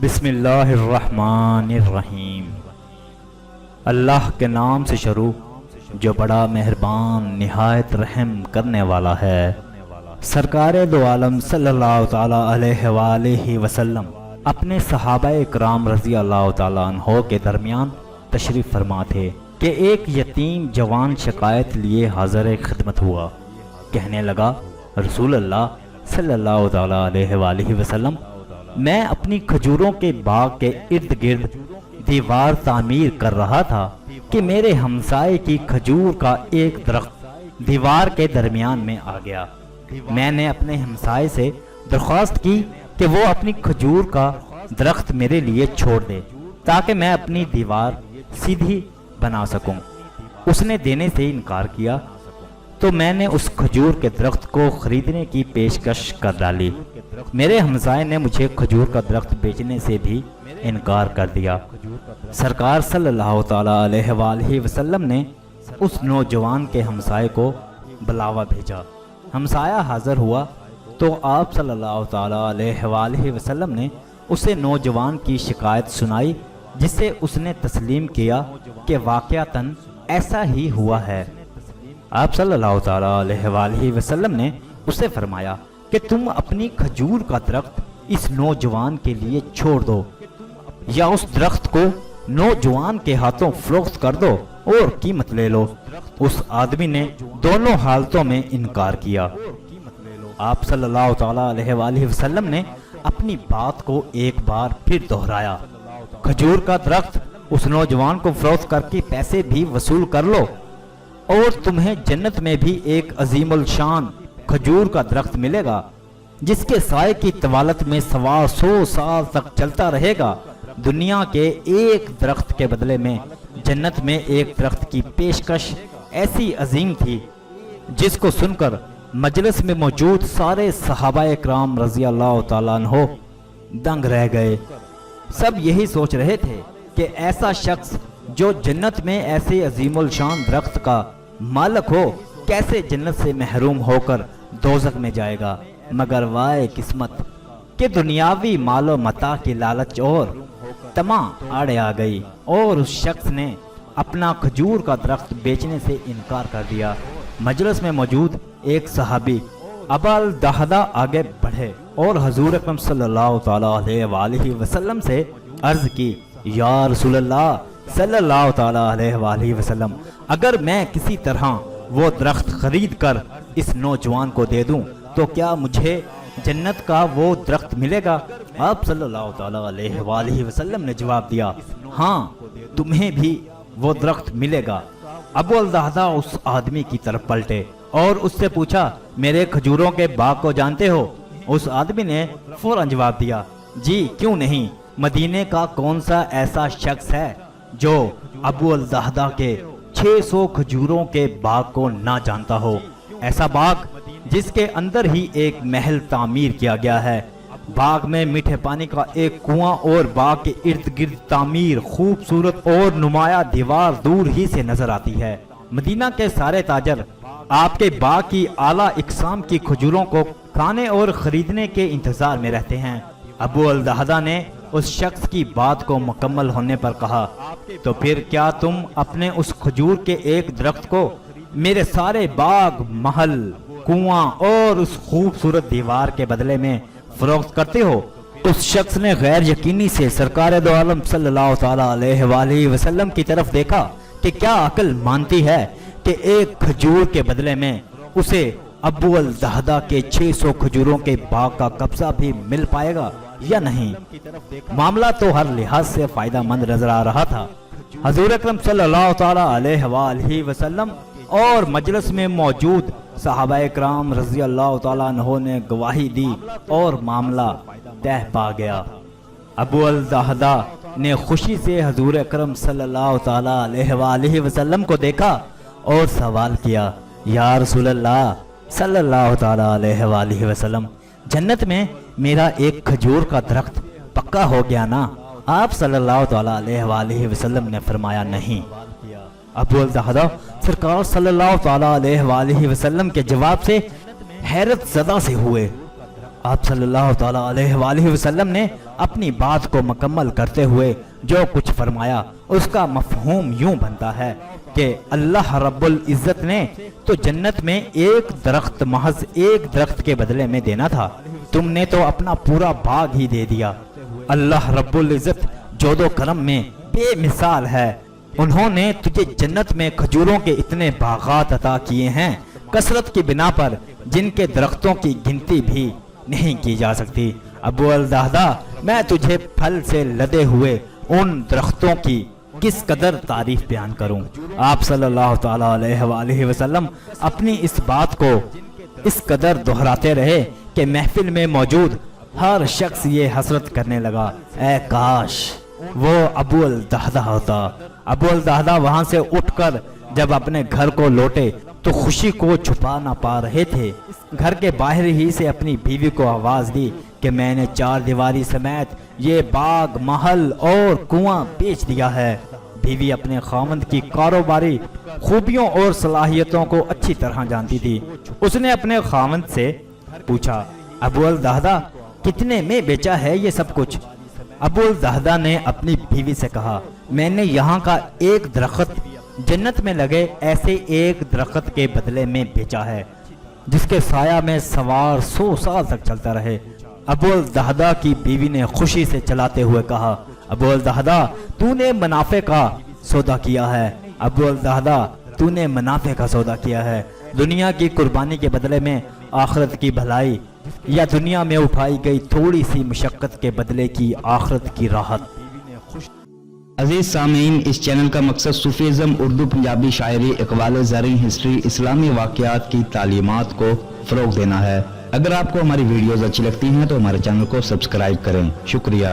بسم اللہ الرحمن الرحیم۔ اللہ کے نام سے شروع جو بڑا مہربان نہایت رحم کرنے والا ہے۔ سرکار دو عالم صلی اللہ تعالی علیہ وآلہ وسلم اپنے صحابہ اکرام رضی اللہ تعالیٰ عنہ کے درمیان تشریف فرما تھے کہ ایک یتیم جوان شکایت لیے حاضر خدمت ہوا۔ کہنے لگا، رسول اللہ صلی اللہ تعالیٰ علیہ وآلہ وسلم، میں اپنی کھجوروں کے باغ کے ارد گرد دیوار تعمیر کر رہا تھا کہ میرے ہمسائے کی کھجور کا ایک درخت دیوار کے درمیان میں آ گیا۔ میں نے اپنے ہمسائے سے درخواست کی کہ وہ اپنی کھجور کا درخت میرے لیے چھوڑ دے تاکہ میں اپنی دیوار سیدھی بنا سکوں۔ اس نے دینے سے انکار کیا تو میں نے اس کھجور کے درخت کو خریدنے کی پیشکش کر ڈالی۔ میرے ہمسائے نے مجھے کھجور کا درخت بیچنے سے بھی انکار کر دیا۔ سرکار صلی اللہ تعالیٰ علیہ وآلہ وسلم نے اس نوجوان کے ہمسائے کو بلاوا بھیجا۔ ہمسایہ حاضر ہوا تو آپ صلی اللہ تعالیٰ علیہ وآلہ وسلم نے اسے نوجوان کی شکایت سنائی، جس سے اس نے تسلیم کیا کہ واقعتاً ایسا ہی ہوا ہے۔ آپ صلی اللہ تعالیٰ علیہ وآلہ وسلم نے اسے فرمایا کہ تم اپنی کھجور کا درخت اس نوجوان کے لیے چھوڑ دو یا اس درخت کو نوجوان کے ہاتھوں فروخت کر دو اور قیمت لے لو۔ اس آدمی نے دونوں حالتوں میں انکار کیا۔ آپ صلی اللہ تعالیٰ علیہ وآلہ وسلم نے اپنی بات کو ایک بار پھر دہرایا، کھجور کا درخت اس نوجوان کو فروخت کر کے پیسے بھی وصول کر لو اور تمہیں جنت میں بھی ایک عظیم الشان کھجور کا درخت ملے گا جس کے سائے کی طوالت میں 100 سال تک چلتا رہے گا۔ دنیا کے ایک درخت کے بدلے میں جنت میں ایک درخت کی پیشکش ایسی عظیم تھی جس کو سن کر مجلس میں موجود سارے صحابہ اکرام رضی اللہ تعالیٰ عنہ دنگ رہ گئے۔ سب یہی سوچ رہے تھے کہ ایسا شخص جو جنت میں ایسے عظیم الشان درخت کا مالک ہو کیسے جنت سے محروم ہو کر دوزخ میں جائے گا۔ مگر وائے قسمت کہ دنیاوی مال و متاع کی لالچ اور طمع آڑے آ گئی اور اس شخص نے اپنا کھجور کا درخت بیچنے سے انکار کر دیا۔ مجلس میں موجود ایک صحابی ابا الدہدہ آگے بڑھے اور حضور اکرم صلی اللہ تعالیٰ علیہ وآلہ وسلم سے عرض کی، یا رسول اللہ صلی اللہ تعالیٰ علیہ وآلہ وسلم، اگر میں کسی طرح وہ درخت خرید کر اس نوجوان کو دے دوں تو کیا مجھے جنت کا وہ درخت ملے گا؟ آپ صلی اللہ تعالیٰ علیہ وآلہ وسلم نے جواب دیا، ہاں تمہیں بھی وہ درخت ملے گا۔ ابو الدہدہ اس آدمی کی طرف پلٹے اور اس سے پوچھا، میرے کھجوروں کے باغ کو جانتے ہو؟ اس آدمی نے فوراً جواب دیا، جی کیوں نہیں، مدینے کا کون سا ایسا شخص ہے جو ابو الدہدہ کے 600 کھجوروں کے باغ کو نہ جانتا ہو؟ ایسا باغ جس کے اندر ہی ایک محل تعمیر کیا گیا ہے، باغ میں میٹھے پانی کا ایک کنواں اور باغ کے ارد گرد تعمیر خوبصورت اور نمایاں دیوار دور ہی سے نظر آتی ہے۔ مدینہ کے سارے تاجر آپ کے باغ کی اعلیٰ اقسام کی کھجوروں کو کھانے اور خریدنے کے انتظار میں رہتے ہیں۔ ابو الدہدہ نے اس شخص کی بات کو مکمل ہونے پر کہا، تو پھر کیا تم اپنے اس کھجور کے ایک درخت کو میرے سارے باغ، محل، کنواں اور اس خوبصورت دیوار کے بدلے میں فروخت کرتے ہو؟ اس شخص نے غیر یقینی سے سرکار دو عالم صلی اللہ تعالیٰ علیہ وآلہ وسلم کی طرف دیکھا کہ کیا عقل مانتی ہے کہ ایک کھجور کے بدلے میں اسے ابو الدہدہ کے 600 کھجوروں کے باغ کا قبضہ بھی مل پائے گا یا نہیں۔ معاملہ تو ہر لحاظ سے فائدہ مند نظر آ رہا تھا۔ حضور اکرم صلی اللہ تعالیٰ علیہ وآلہ وسلم اور مجلس میں موجود صحابہ اکرام رضی اللہ تعالیٰ عنہ نے گواہی دی اور معاملہ طے پا گیا۔ ابو الدہدہ نے خوشی سے حضور اکرم صلی اللہ تعالیٰ علیہ وآلہ وسلم کو دیکھا اور سوال کیا، یا رسول اللہ صلی اللہ تعالیٰ علیہ وآلہ وسلم، جنت میں میرا ایک کھجور کا درخت پکا ہو گیا نا؟ آپ صلی اللہ تعالیٰ علیہ وآلہ وسلم نے فرمایا، نہیں۔ ابو الدہدہ سرکار صلی اللہ تعالیٰ علیہ وآلہ وسلم کے جواب سے حیرت زدہ سے ہوئے آپ صلی اللہ تعالیٰ علیہ وآلہ وسلم نے اپنی بات کو مکمل کرتے ہوئے جو کچھ فرمایا اس کا مفہوم یوں بنتا ہے کہ اللہ رب العزت نے تو جنت میں ایک درخت، محض ایک درخت کے بدلے میں دینا تھا، تم نے تو اپنا پورا باغ ہی دے دیا۔ اللہ رب العزت جود و کرم میں بے مثال ہے، انہوں نے تجھے جنت میں کھجوروں کے اتنے باغات عطا کیے ہیں کثرت کی بنا پر جن کے درختوں کی گنتی بھی نہیں کی جا سکتی۔ ابو الدہدہ، میں تجھے پھل سے لدے ہوئے ان درختوں کی کس قدر تعریف بیان کروں۔ آپ صلی اللہ تعالیٰ علیہ وآلہ وسلم اپنی اس بات کو اس قدر دہراتے رہے کہ محفل میں موجود ہر شخص یہ حسرت کرنے لگا، اے کاش وہ ابو الدہدہ ہوتا۔ ابو الدہدہ وہاں سے اٹھ کر جب اپنے گھر کو لوٹے تو خوشی کو چھپا نہ پا رہے تھے۔ گھر کے باہر ہی سے اپنی بیوی کو آواز دی کہ میں نے 4 دیواری سمیت یہ باغ، محل اور کنواں بیچ دیا ہے۔ بیوی اپنے خاوند کی کاروباری خوبیوں اور صلاحیتوں کو اچھی طرح جانتی تھی۔ اس نے اپنے خاوند سے پوچھا، ابو الدہدہ کتنے میں بیچا ہے یہ سب کچھ؟ ابو الدہدہ نے اپنی بیوی سے کہا، میں نے یہاں کا ایک درخت جنت میں لگے ایسے ایک درخت کے بدلے میں بیچا ہے جس کے سایہ میں سوار 100 سال تک چلتا رہے۔ ابو الدہدہ کی بیوی نے خوشی سے چلاتے ہوئے کہا، ابو الدہدہ تو نے منافع کا سودا کیا ہے، ابو الدہدہ تو نے منافع کا سودا کیا ہے۔ دنیا کی قربانی کے بدلے میں آخرت کی بھلائی، یا دنیا میں اٹھائی گئی تھوڑی سی مشقت کے بدلے کی آخرت کی راحت۔ عزیز سامعین، اس چینل کا مقصد صوفیزم، اردو پنجابی شاعری، اقوال زرعی، ہسٹری، اسلامی واقعات کی تعلیمات کو فروغ دینا ہے۔ اگر آپ کو ہماری ویڈیوز اچھی لگتی ہیں تو ہمارے چینل کو سبسکرائب کریں۔ شکریہ۔